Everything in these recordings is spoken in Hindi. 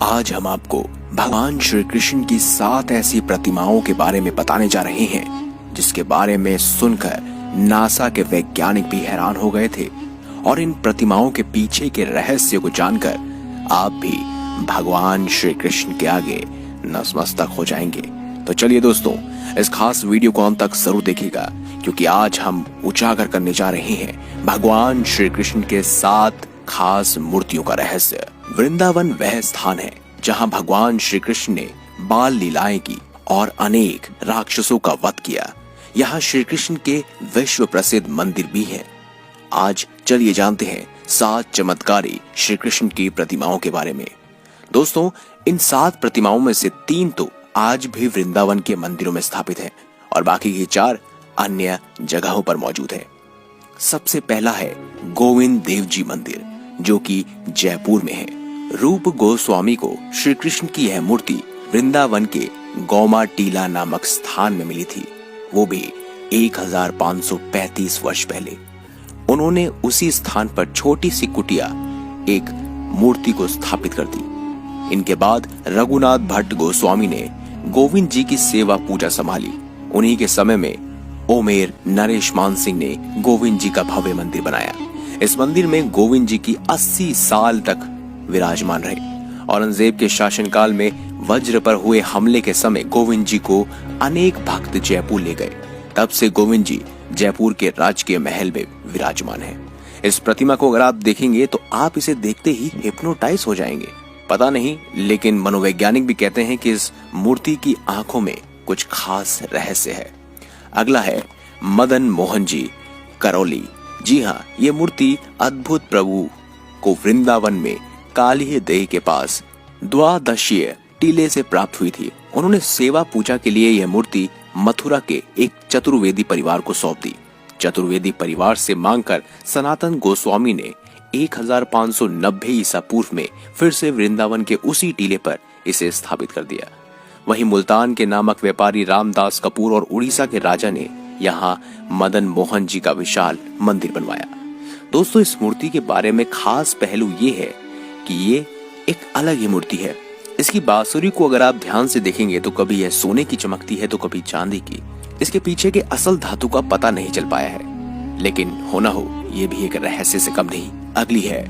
आज हम आपको भगवान श्री कृष्ण की 7 ऐसी प्रतिमाओं के बारे में बताने जा रहे हैं जिसके बारे में सुनकर नासा के वैज्ञानिक भी हैरान हो गए थे और इन प्रतिमाओं के पीछे के रहस्य को जानकर आप भी भगवान श्री कृष्ण के आगे नतमस्तक हो जाएंगे। तो चलिए दोस्तों, इस खास वीडियो को अंत तक जरूर देखिएगा क्योंकि आज हम उजागर करने जा रहे हैं भगवान श्री कृष्ण के 7 खास मूर्तियों का रहस्य। वृंदावन वह स्थान है जहां भगवान श्री कृष्ण ने बाल लीलाएं की और अनेक राक्षसों का वध किया। यहाँ श्री कृष्ण के विश्व प्रसिद्ध मंदिर भी हैं। आज चलिए जानते हैं 7 चमत्कारी श्री कृष्ण की प्रतिमाओं के बारे में। दोस्तों, इन 7 प्रतिमाओं में से 3 तो आज भी वृंदावन के मंदिरों में स्थापित हैं और बाकी की 4 अन्य जगहों पर मौजूद है। सबसे पहला है गोविंद देव जी मंदिर, जो कि जयपुर में है। रूप गोस्वामी को श्री कृष्ण की यह मूर्ति वृंदावन के गौमा टीला नामक स्थान में मिली थी, वो भी 1535 वर्ष पहले। उन्होंने उसी स्थान पर छोटी सी कुटिया एक मूर्ति को स्थापित कर दी। इनके बाद रघुनाथ भट्ट गोस्वामी ने गोविंद जी की सेवा पूजा संभाली। उन्हीं के समय में ओमेर नरेश मान सिंह ने गोविंद जी का भव्य मंदिर बनाया। इस मंदिर में गोविंद जी की 80 साल तक विराजमान रहे। औरंगजेब के शासनकाल में वज्र पर हुए हमले के समय गोविंद जी को अनेक भक्त जयपुर ले गए। तब से गोविंद जी जयपुर के राजकीय महल में विराजमान हैं। इस प्रतिमा को अगर आप देखेंगे तो आप इसे देखते ही हिप्नोटाइज हो जाएंगे। पता नहीं, लेकिन मनोवैज्ञानिक भी कहते हैं कि इस मूर्ति की आंखों में कुछ खास रहस्य है। अगला है मदन मोहन जी करौली। जी हाँ, ये मूर्ति अद्भुत प्रभु को वृंदावन में काली देह के पास द्वादशीय टीले से प्राप्त हुई थी। उन्होंने सेवा पूजा के लिए यह मूर्ति मथुरा के एक चतुर्वेदी परिवार को सौंप दी। चतुर्वेदी परिवार से मांगकर सनातन गोस्वामी ने 1590 ईसा पूर्व में फिर से वृंदावन के उसी टीले पर इसे स्थापित कर दिया। वहीं मुल्तान के नामक व्यापारी रामदास कपूर और उड़ीसा के राजा ने यहाँ मदन मोहन जी का विशाल मंदिर बनवाया। दोस्तों, इस मूर्ति के बारे में खास पहलू ये है कि ये एक अलग ही मूर्ति है। इसकी बांसुरी को अगर आप ध्यान से देखेंगे तो कभी यह सोने की चमकती है तो कभी चांदी की। इसके पीछे के असल धातु का पता नहीं चल पाया है, लेकिन होना हो ये भी एक रहस्य से कम नहीं। अगली है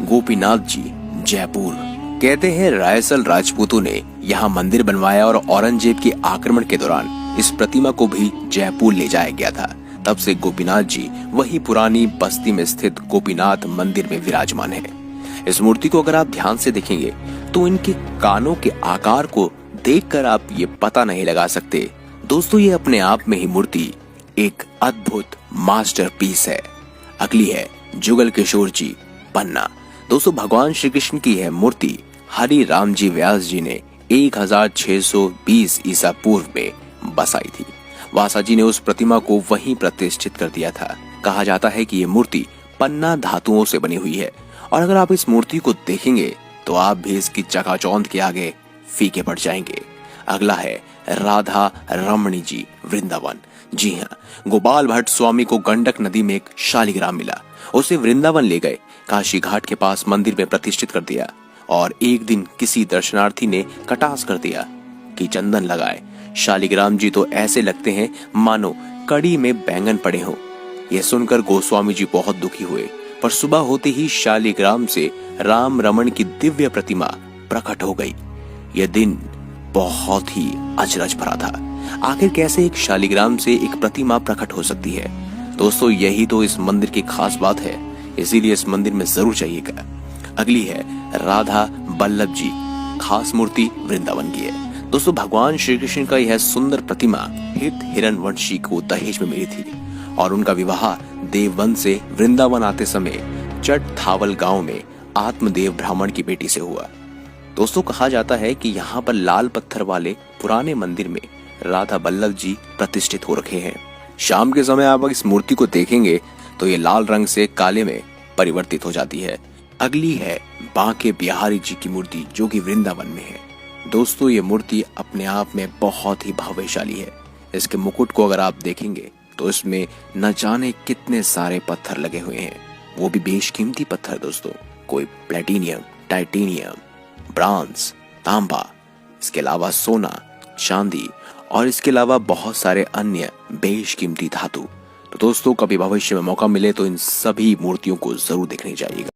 गोपीनाथ जी जयपुर। कहते हैं रायसल राजपूतों ने यहाँ मंदिर बनवाया और औरंगजेब के आक्रमण के दौरान इस प्रतिमा को भी जयपुर ले जाया गया था। तब से गोपीनाथ जी वही पुरानी बस्ती में स्थित गोपीनाथ मंदिर में विराजमान है। इस मूर्ति को अगर आप ध्यान से देखेंगे तो इनके कानों के आकार को देखकर आप ये पता नहीं लगा सकते। दोस्तों, ये अपने आप में ही मूर्ति एक अद्भुत मास्टरपीस है। अगली है जुगल किशोर जी पन्ना। दोस्तों, भगवान श्री कृष्ण की यह मूर्ति हरि राम जी व्यास जी ने 1620 ईसा पूर्व में बसाई थी। वासा जी ने उस प्रतिमा को वहीं प्रतिष्ठित कर दिया था। कहा जाता है कि ये मूर्ति पन्ना धातुओं से बनी हुई है और अगर आप इस मूर्ति को देखेंगे तो आप भी इसकी चकाचौंध के आगे फीके पड़ जाएंगे। अगला है राधा रमणी जी वृंदावन। जी हाँ, गोपाल भट्ट स्वामी को गंडक नदी में एक शालिग्राम मिला। उसे वृंदावन ले गए, काशी घाट के पास मंदिर में प्रतिष्ठित कर दिया और एक दिन किसी दर्शनार्थी ने कटास कर दिया कि चंदन लगाए। शालिग्राम जी तो ऐसे लगते हैं मानो कड़ी में बैंगन पड़े हों। यह सुनकर गोस्वामी जी बहुत दुखी हुए, पर सुबह होते ही शालिग्राम से राम रमण की दिव्य प्रतिमा प्रकट हो गई। यह दिन बहुत ही अचरज भरा था। आखिर कैसे एक शालिग्राम से एक प्रतिमा प्रकट हो सकती है? दोस्तों, यही तो इस मंदिर की खास बात है, इसीलिए इस मंदिर में जरूर जाइएगा। अगली है राधा बल्लभ जी, खास मूर्ति वृंदावन की है। दोस्तों, भगवान श्री कृष्ण का यह सुंदर प्रतिमा हित हिरण्यवंशी को दहेज में मिली थी और उनका विवाह देववन से वृंदावन आते समय चट थावल गांव में आत्मदेव ब्राह्मण की बेटी से हुआ। दोस्तों, कहा जाता है कि यहाँ पर लाल पत्थर वाले पुराने मंदिर में राधा बल्लभ जी प्रतिष्ठित हो रखे हैं। शाम के समय आप इस मूर्ति को देखेंगे तो ये लाल रंग से काले में परिवर्तित हो जाती है। अगली है बांके बिहारी जी की मूर्ति, जो कि वृंदावन में है। दोस्तों, ये मूर्ति अपने आप में बहुत ही भावशाली है। इसके मुकुट को अगर आप देखेंगे तो इसमें न जाने कितने सारे पत्थर लगे हुए हैं, वो भी बेशकीमती पत्थर। दोस्तों, कोई प्लेटिनियम, टाइटेनियम, ब्रांस, तांबा, इसके अलावा सोना, चांदी और इसके अलावा बहुत सारे अन्य बेशकीमती धातु। तो दोस्तों, कभी भविष्य में मौका मिले तो इन सभी मूर्तियों को जरूर देखने जाइएगा।